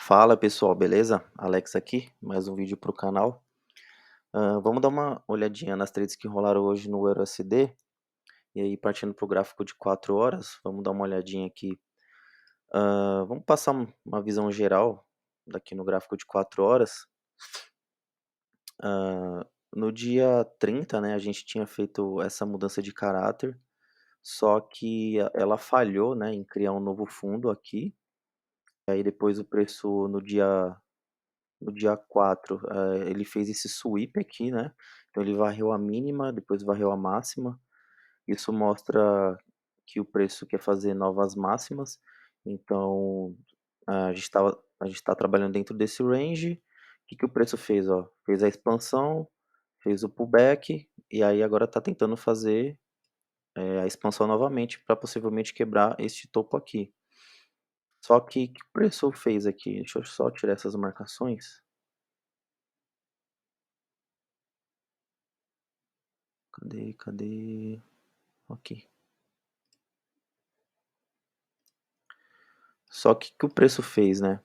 Fala pessoal, beleza? Alex aqui, mais um vídeo para o canal. Vamos dar uma olhadinha nas trades que rolaram hoje no EURUSD. E aí, partindo para o gráfico de 4 horas, vamos dar uma olhadinha aqui. Vamos passar uma visão geral daqui no gráfico de 4 horas. No dia 30, né, a gente tinha feito essa mudança de caráter, só que ela falhou, né, em criar um novo fundo aqui. Aí depois o preço no dia 4, ele fez esse sweep aqui, né, então ele varreu a mínima, depois varreu a máxima. Isso mostra que o preço quer fazer novas máximas, então a gente tá trabalhando dentro desse range. O que que o preço fez, ó? Fez a expansão, fez o pullback, e aí agora está tentando fazer, a expansão novamente para possivelmente quebrar este topo aqui. Só que o preço fez aqui? Deixa eu só tirar essas marcações. Cadê, cadê? Ok. Só que o preço fez, né?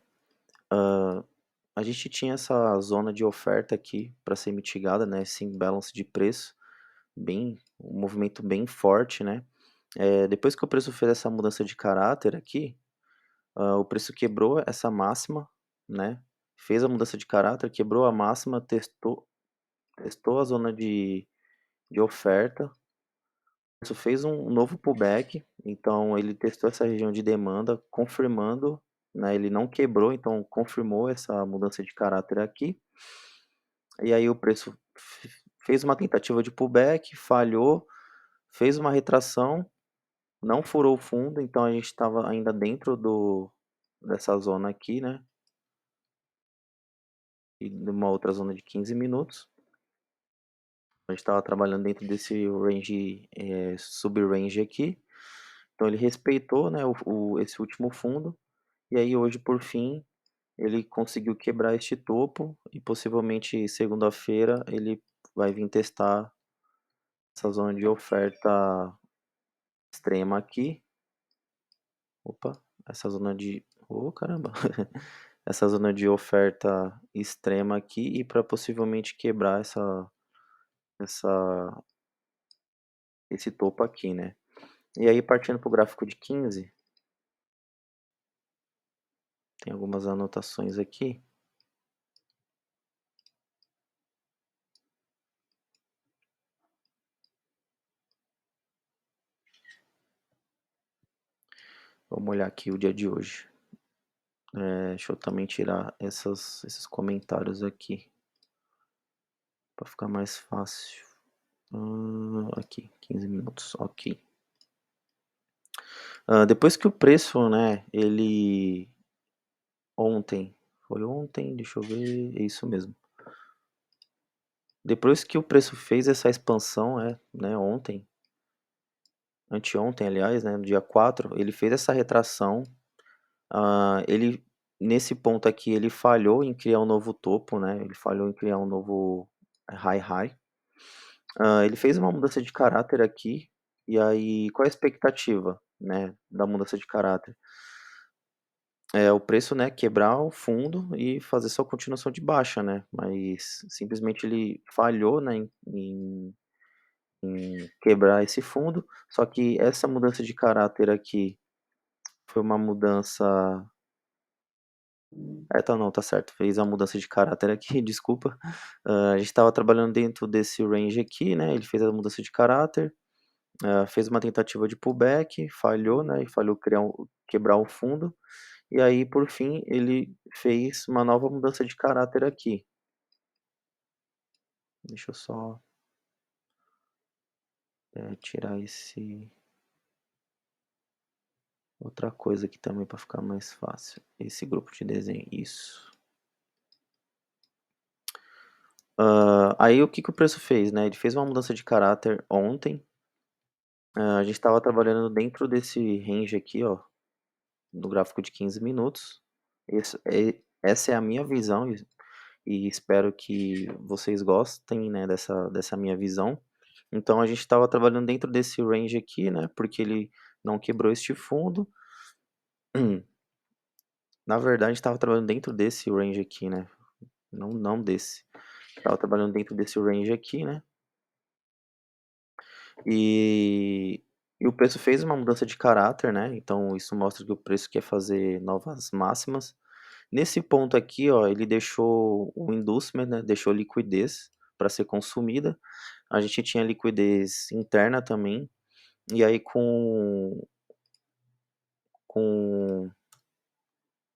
A gente tinha essa zona de oferta aqui para ser mitigada, né? Esse imbalance de preço, um movimento bem forte, né? Depois que o preço fez essa mudança de caráter aqui, o preço quebrou essa máxima, né? Fez a mudança de caráter, quebrou a máxima, testou a zona de oferta. Isso fez um novo pullback, então ele testou essa região de demanda, confirmando, né, ele não quebrou, então confirmou essa mudança de caráter aqui. E aí o preço fez uma tentativa de pullback, falhou, fez uma retração, não furou o fundo, então a gente estava ainda dentro dessa zona aqui, né? E de uma outra zona de 15 minutos. A gente estava trabalhando dentro desse range, sub-range aqui. Então ele respeitou, né, esse último fundo. E aí hoje, por fim, ele conseguiu quebrar este topo e possivelmente segunda-feira ele vai vir testar essa zona de oferta extrema aqui. Opa, essa zona de... Oh, caramba! Essa zona de oferta extrema aqui e para possivelmente quebrar essa, esse topo aqui, né? E aí, partindo para o gráfico de 15, tem algumas anotações aqui. Vamos olhar aqui o dia de hoje. Deixa eu também tirar esses comentários aqui, para ficar mais fácil. Aqui, 15 minutos, ok. Depois que o preço, né, ele ontem, foi ontem, deixa eu ver, é isso mesmo. Depois que o preço fez essa expansão, né, ontem, anteontem, aliás, né, no dia 4, ele fez essa retração. Ele, nesse ponto aqui, ele falhou em criar um novo topo, né, ele falhou em criar um novo high. Ele fez uma mudança de caráter aqui, e aí qual é a expectativa, né, da mudança de caráter? O preço, né, quebrar o fundo e fazer sua continuação de baixa, né, mas simplesmente ele falhou, né, em quebrar esse fundo, só que essa mudança de caráter aqui foi uma mudança... Tá, não, tá certo, fez a mudança de caráter aqui, desculpa. A gente estava trabalhando dentro desse range aqui, né, ele fez a mudança de caráter, fez uma tentativa de pullback, falhou, né, e falhou quebrar o fundo, e aí por fim ele fez uma nova mudança de caráter aqui. Deixa eu só tirar outra coisa aqui também para ficar mais fácil, esse grupo de desenho, isso. Aí o que que o preço fez, né, ele fez uma mudança de caráter ontem. A gente estava trabalhando dentro desse range aqui, ó, no gráfico de 15 minutos. Essa é a minha visão e espero que vocês gostem, né, dessa minha visão. Então a gente estava trabalhando dentro desse range aqui, né, porque ele não quebrou este fundo. Na verdade, estava trabalhando dentro desse range aqui, né? Não desse. Estava trabalhando dentro desse range aqui, né? E, e o preço fez uma mudança de caráter, né? Então isso mostra que o preço quer fazer novas máximas. Nesse ponto aqui, ó, ele deixou o inducement, né? Deixou liquidez para ser consumida. A gente tinha liquidez interna também. E aí com, com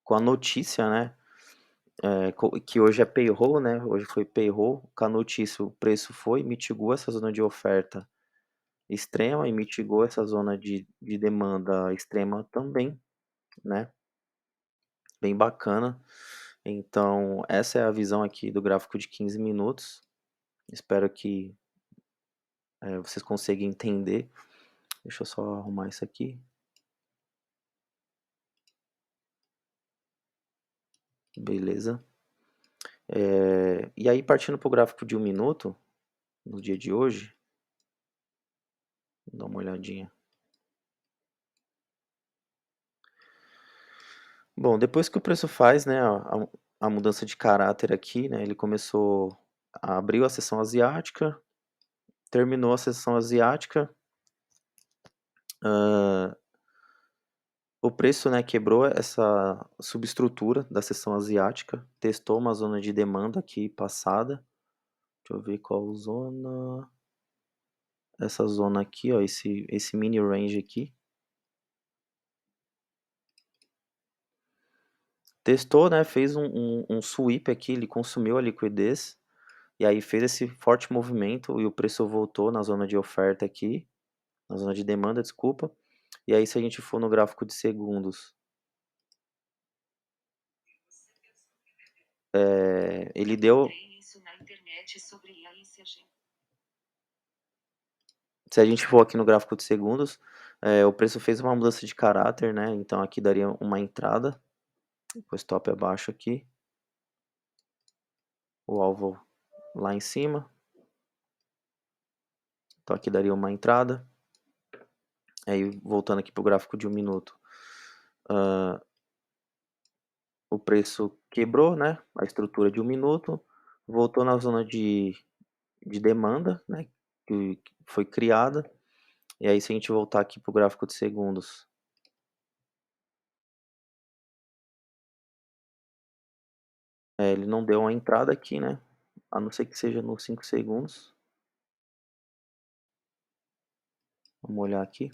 a notícia, né? Que hoje é payroll, né? Hoje foi payroll. Com a notícia, o preço foi, mitigou essa zona de oferta extrema e mitigou essa zona de demanda extrema também, né? Bem bacana. Então, essa é a visão aqui do gráfico de 15 minutos. Espero que vocês consigam entender. Deixa eu só arrumar isso aqui. Beleza. E aí, partindo para o gráfico de 1 minuto, no dia de hoje, vou dar uma olhadinha. Bom, depois que o preço faz, né, a mudança de caráter aqui, né, ele começou, abriu a sessão asiática, terminou a sessão asiática, o preço, né, quebrou essa subestrutura da sessão asiática, testou uma zona de demanda aqui passada, deixa eu ver qual zona, essa zona aqui, ó, esse mini range aqui, testou, né, fez um sweep aqui, ele consumiu a liquidez, e aí fez esse forte movimento e o preço voltou na zona de oferta aqui, na zona de demanda, desculpa. E aí se a gente for no gráfico de segundos, ele deu... Se a gente for aqui no gráfico de segundos, o preço fez uma mudança de caráter, né? Então aqui daria uma entrada, o stop abaixo aqui, o alvo lá em cima. Então aqui daria uma entrada. Aí voltando aqui para o gráfico de 1 minuto, o preço quebrou, né? A estrutura de 1 minuto, voltou na zona de demanda, né? Que foi criada. E aí se a gente voltar aqui para o gráfico de segundos, ele não deu uma entrada aqui, né? A não ser que seja nos 5 segundos. Vamos olhar aqui.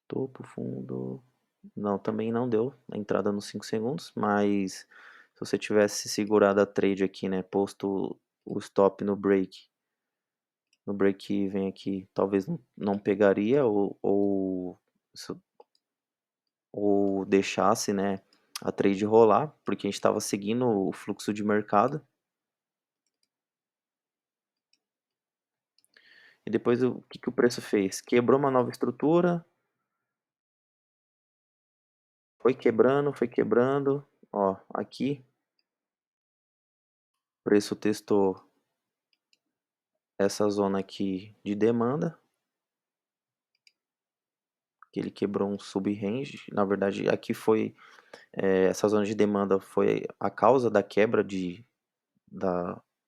Topo, fundo. Não, também não deu a entrada nos 5 segundos, mas se você tivesse segurado a trade aqui, né, posto o stop no break even aqui, talvez não pegaria ou deixasse, né, a trade rolar, porque a gente estava seguindo o fluxo de mercado. E depois o que o preço fez? Quebrou uma nova estrutura, foi quebrando, ó, aqui o preço testou essa zona aqui de demanda, que ele quebrou um sub-range, na verdade aqui foi, essa zona de demanda foi a causa da quebra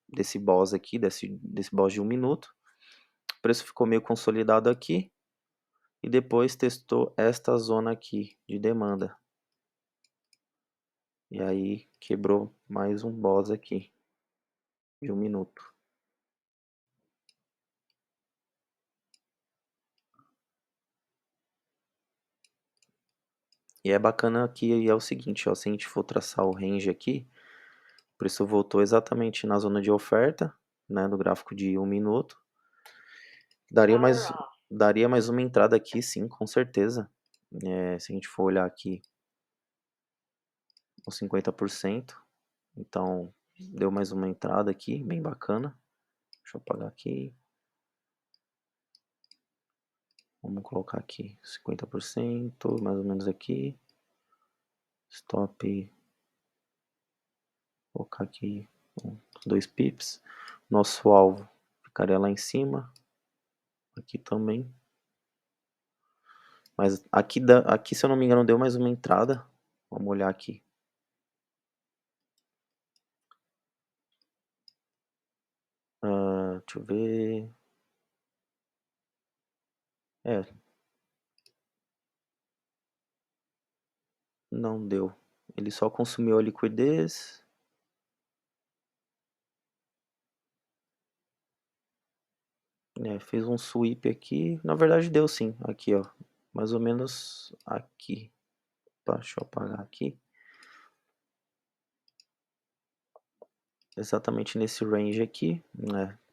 desse boss aqui, desse boss de 1 minuto, o preço ficou meio consolidado aqui, e depois testou esta zona aqui de demanda, e aí quebrou mais um boss aqui, de 1 minuto. E é bacana aqui é o seguinte, ó, se a gente for traçar o range aqui, o preço voltou exatamente na zona de oferta, né, no gráfico de 1 minuto. Daria mais uma entrada aqui, sim, com certeza. Se a gente for olhar aqui os 50%, então deu mais uma entrada aqui, bem bacana. Deixa eu apagar aqui. Vamos colocar aqui 50%, mais ou menos aqui. Stop, colocar aqui 2 pips. Nosso alvo ficaria lá em cima, aqui também. Mas aqui, se eu não me engano, deu mais uma entrada. Vamos olhar aqui. Deixa eu ver. É, não deu. Ele só consumiu a liquidez. Fez um sweep aqui. Na verdade deu sim. Aqui, ó. Mais ou menos aqui. Opa, deixa eu apagar aqui. Exatamente nesse range aqui.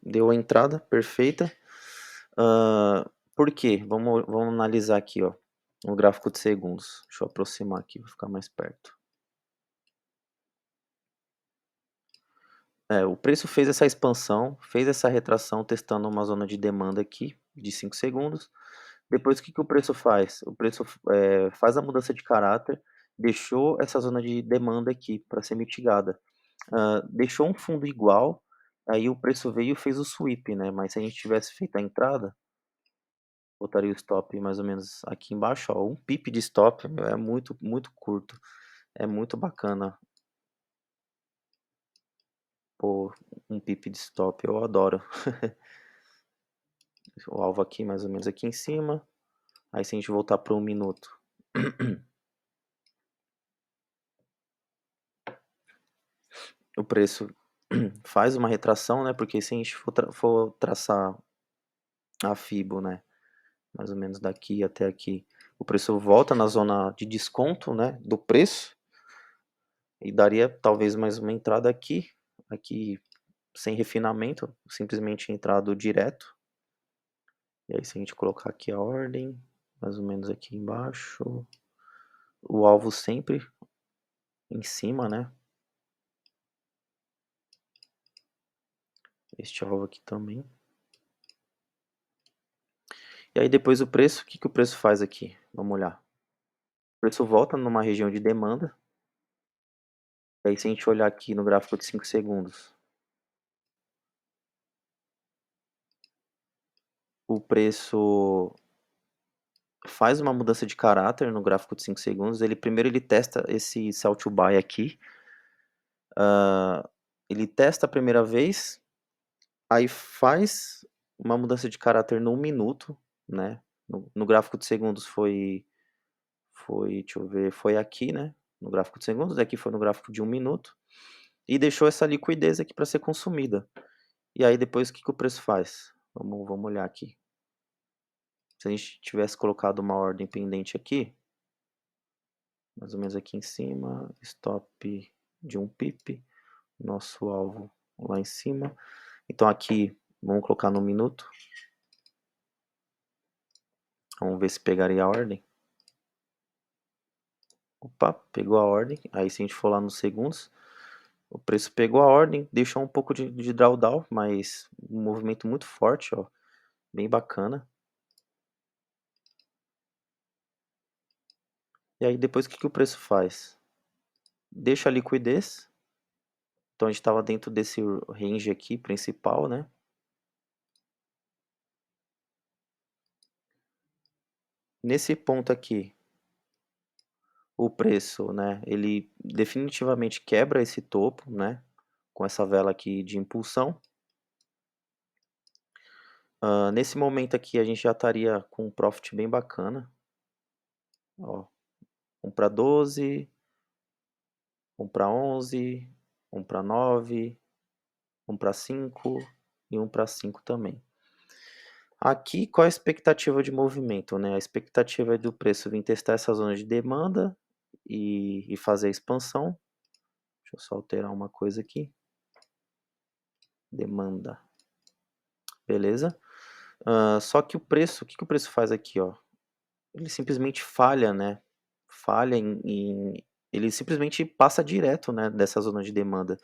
Deu a entrada perfeita. Por quê? Vamos analisar aqui, ó. No gráfico de segundos. Deixa eu aproximar aqui, vou ficar mais perto. O preço fez essa expansão, fez essa retração testando uma zona de demanda aqui de 5 segundos. Depois o que o preço faz? O preço faz a mudança de caráter, deixou essa zona de demanda aqui para ser mitigada. Deixou um fundo igual, aí o preço veio e fez o sweep, né? Mas se a gente tivesse feito a entrada, botaria o stop mais ou menos aqui embaixo, ó, um pip de stop, é muito, muito curto. É muito bacana. Pô, um pip de stop, eu adoro. O alvo aqui, mais ou menos aqui em cima. Aí se a gente voltar para 1 minuto. O preço faz uma retração, né? Porque se a gente for traçar a Fibo, né? Mais ou menos daqui até aqui. O preço volta na zona de desconto, né? Do preço. E daria talvez mais uma entrada aqui. Aqui sem refinamento. Simplesmente entrado direto. E aí se a gente colocar aqui a ordem. Mais ou menos aqui embaixo. O alvo sempre em cima, né? Este alvo aqui também. E aí depois o preço, o que o preço faz aqui? Vamos olhar. O preço volta numa região de demanda. E aí se a gente olhar aqui no gráfico de 5 segundos, o preço faz uma mudança de caráter no gráfico de 5 segundos. Primeiro ele testa esse sell to buy aqui. Ele testa a primeira vez, aí faz uma mudança de caráter no 1 minuto, né? No gráfico de segundos deixa eu ver, foi aqui, né? No gráfico de segundos, aqui foi no gráfico de 1 minuto. E deixou essa liquidez aqui para ser consumida. E aí depois o que o preço faz? Vamos olhar aqui. Se a gente tivesse colocado uma ordem pendente aqui, mais ou menos aqui em cima, stop de 1 pip, nosso alvo lá em cima. Então aqui, vamos colocar no minuto. Vamos ver se pegaria a ordem. Opa, pegou a ordem. Aí se a gente for lá nos segundos, o preço pegou a ordem, deixou um pouco de drawdown, mas um movimento muito forte, ó, bem bacana. E aí depois o que o preço faz? Deixa a liquidez. Então a gente estava dentro desse range aqui principal, né? Nesse ponto aqui, o preço, né? Ele definitivamente quebra esse topo, né? Com essa vela aqui de impulsão. Nesse momento aqui a gente já estaria com um profit bem bacana. Ó, 1 para 12, 1 para 11, 1 para 9, 1 para 5 e 1 para 5 também. Aqui, qual a expectativa de movimento, né? A expectativa é do preço vir testar essa zona de demanda e fazer a expansão. Deixa eu só alterar uma coisa aqui. Demanda. Beleza? Só que o preço, o que o preço faz aqui, ó? Ele simplesmente falha, né? Falha ele simplesmente passa direto, né, dessa zona de demanda.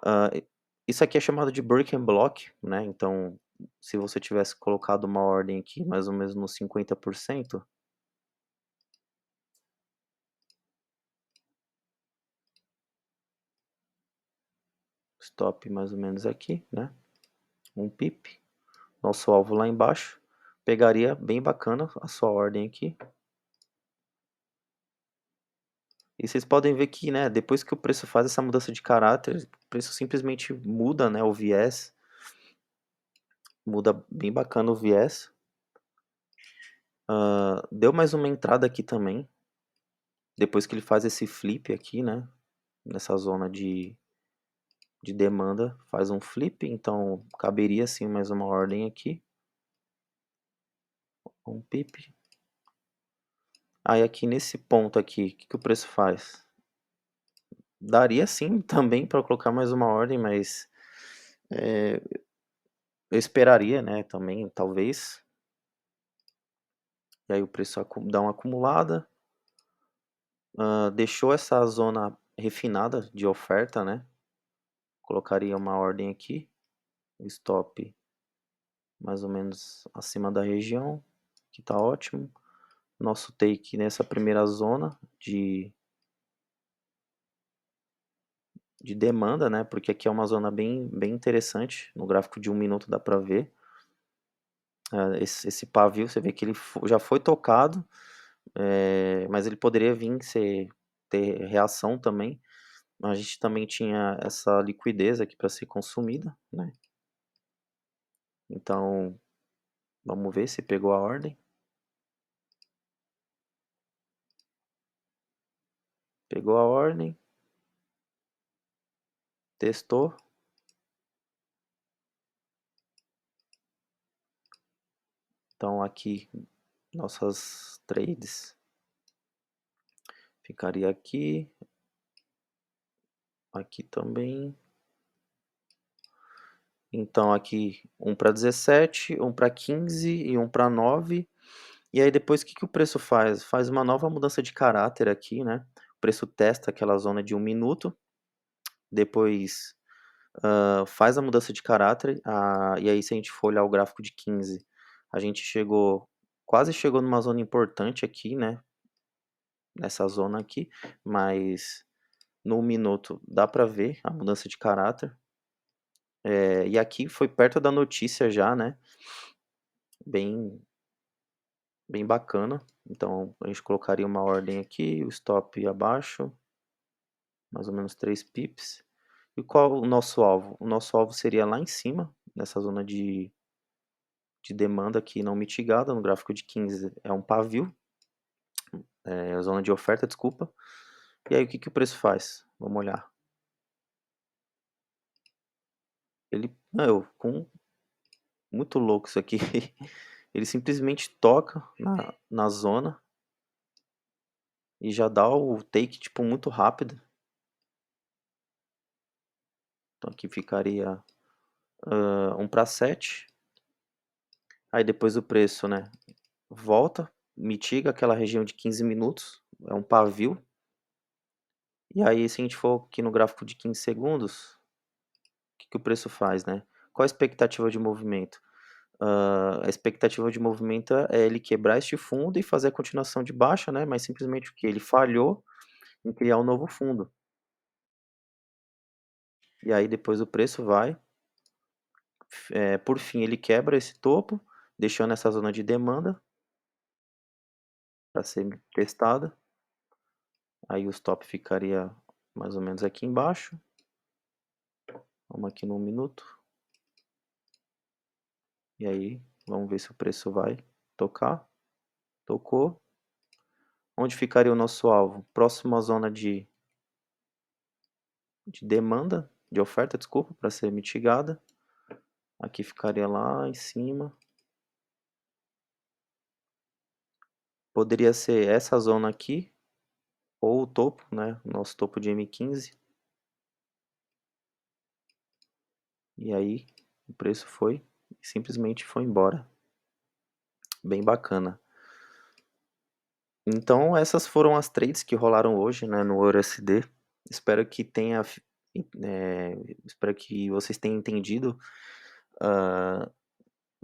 Ah, isso aqui é chamado de break and block, né? Então, se você tivesse colocado uma ordem aqui mais ou menos nos 50%, stop mais ou menos aqui, né? Um pip, nosso alvo lá embaixo, pegaria bem bacana a sua ordem aqui. E vocês podem ver que, né, depois que o preço faz essa mudança de caráter, o preço simplesmente muda, né, o viés, muda bem bacana o viés. Deu mais uma entrada aqui também, depois que ele faz esse flip aqui, né, nessa zona de demanda, faz um flip, então caberia sim mais uma ordem aqui, um pip. Aí aqui nesse ponto aqui, o que que o preço faz? Daria sim também para colocar mais uma ordem, mas eu esperaria, né, também, talvez. E aí o preço dá uma acumulada, deixou essa zona refinada de oferta, né? Colocaria uma ordem aqui, o stop mais ou menos acima da região, que tá ótimo. Nosso take nessa primeira zona de demanda, né? Porque aqui é uma zona bem interessante, no gráfico de 1 minuto dá para ver. Esse pavio, você vê que ele já foi tocado, mas ele poderia vir ter reação também. A gente também tinha essa liquidez aqui para ser consumida, né? Então, vamos ver se pegou a ordem. Pegou a ordem. Testou. Então, aqui, nossas trades ficaria aqui. Aqui também. Então, aqui, um para 17, um para 15 e um para 9. E aí, depois, o que que o preço faz? Faz uma nova mudança de caráter aqui, né? O preço testa aquela zona de 1 minuto. Depois faz a mudança de caráter, e aí se a gente for olhar o gráfico de 15, a gente quase chegou numa zona importante aqui, né, nessa zona aqui, mas no 1 minuto dá para ver a mudança de caráter, e aqui foi perto da notícia já, né, bem, bem bacana, então a gente colocaria uma ordem aqui, o stop abaixo, mais ou menos 3 pips. E qual o nosso alvo? O nosso alvo seria lá em cima, nessa zona de demanda aqui não mitigada, no gráfico de 15 é um pavio, zona de oferta, desculpa. E aí o que que o preço faz? Vamos olhar. Ele, muito louco isso aqui. Ele simplesmente toca na zona e já dá o take tipo muito rápido. Então aqui ficaria 1 para 7. Aí depois o preço, né, volta, mitiga aquela região de 15 minutos, é um pavio. E aí se a gente for aqui no gráfico de 15 segundos, que o preço faz, né? Qual a expectativa de movimento? A expectativa de movimento é ele quebrar este fundo e fazer a continuação de baixa, né? Mas simplesmente o que? Ele falhou em criar um novo fundo. E aí depois o preço vai, por fim ele quebra esse topo, deixando essa zona de demanda para ser testada. Aí o stop ficaria mais ou menos aqui embaixo. Vamos aqui no 1 minuto. E aí, vamos ver se o preço vai tocar. Tocou. Onde ficaria o nosso alvo? Próximo à zona de demanda, de oferta, desculpa, para ser mitigada. Aqui ficaria lá em cima. Poderia ser essa zona aqui, ou o topo, né? O nosso topo de M15. E aí, o preço simplesmente foi embora. Bem bacana. Então, essas foram as trades que rolaram hoje, né, no EURUSD. Espero que tenha, espero que vocês tenham entendido. Ah,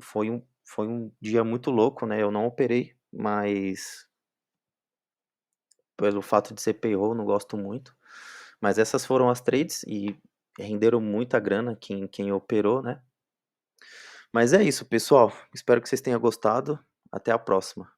foi um dia muito louco, né? Eu não operei, mas pelo fato de ser payroll, não gosto muito. Mas essas foram as trades e renderam muita grana quem operou, né? Mas é isso, pessoal. Espero que vocês tenham gostado. Até a próxima.